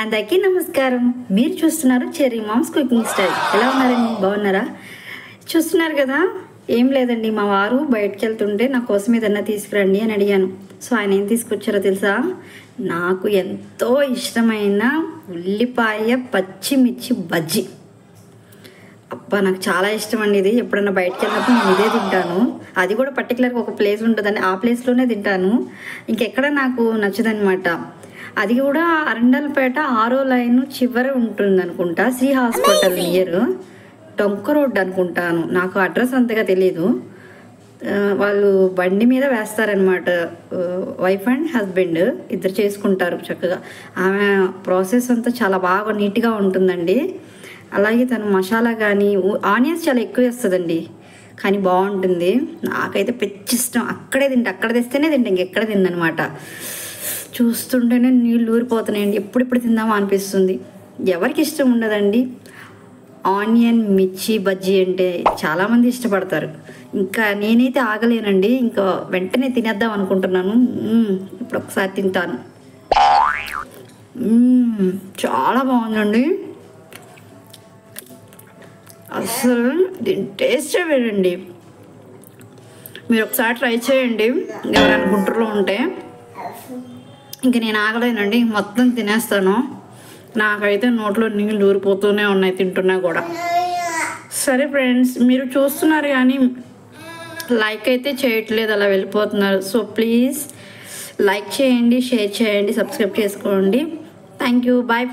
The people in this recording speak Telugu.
అందరికీ నమస్కారం. మీరు చూస్తున్నారు చెర్రీ మామ్స్ కుకింగ్ స్టైల్. ఎలా ఉన్నారండి? బాగున్నారా? చూస్తున్నారు కదా, ఏం లేదండి, మా వారు బయటకు వెళ్తుంటే నా కోసం ఏదన్నా తీసుకురండి అని అడిగాను. సో ఆయన ఏం తీసుకొచ్చారో తెలుసా? నాకు ఎంతో ఇష్టమైన ఉల్లిపాయ పచ్చిమిర్చి బజ్జీ. అబ్బా, నాకు చాలా ఇష్టం అండి ఇది. ఎప్పుడన్నా బయటకు వెళ్ళినప్పుడు నేను ఇదే తింటాను. అది కూడా పర్టికులర్గా ఒక ప్లేస్ ఉంటుందండి, ఆ ప్లేస్లోనే తింటాను. ఇంకెక్కడ నాకు నచ్చదనమాట. అది కూడా అరండల్పేట 6వ లైన్ చివర ఉంటుంది అనుకుంటా, శ్రీ హాస్పిటల్ నియర్ డొంక రోడ్ అనుకుంటాను. నాకు అడ్రస్ అంతగా తెలీదు. వాళ్ళు బండి మీద వేస్తారనమాట. వైఫ్ అండ్ హస్బెండ్ ఇద్దరు చేసుకుంటారు చక్కగా. ఆమె ప్రాసెస్ అంతా చాలా బాగా నీట్గా ఉంటుందండి. అలాగే తను మసాలా కానీ ఆనియన్స్ చాలా ఎక్కువ వేస్తుందండి, కానీ బాగుంటుంది. నాకైతే పిచ్చి ఇష్టం. అక్కడే తింటా, అక్కడ తెస్తేనే తింటా, ఇంకెక్కడ తిందనమాట. చూస్తుంటేనే నీళ్ళు ఊరిపోతున్నాయండి. ఎప్పుడిప్పుడు తిందామా అనిపిస్తుంది. ఎవరికి ఇష్టం ఉండదండి ఆనియన్ మిర్చి బజ్జీ అంటే? చాలామంది ఇష్టపడతారు. ఇంకా నేనైతే ఆగలేనండి, ఇంకా వెంటనే తినేద్దాం అనుకుంటున్నాను. ఇప్పుడు ఒకసారి తింటాను. చాలా బాగుందండి. అసలు దీని టేస్టే వేరండి. మీరు ఒకసారి ట్రై చేయండి ఎవరైనా గుంటూరులో ఉంటే. ఇంక నేను ఆగలేనండి, మొత్తం తినేస్తాను. నాకైతే నోట్లో నీళ్ళు ఊరిపోతూనే ఉన్నాయి తింటున్నా కూడా. సరే ఫ్రెండ్స్, మీరు చూస్తున్నారు కానీ లైక్ అయితే చేయట్లేదు, అలా వెళ్ళిపోతున్నారు. సో ప్లీజ్ లైక్ చేయండి, షేర్ చేయండి, సబ్స్క్రైబ్ చేసుకోండి. Thank you. Bye friends.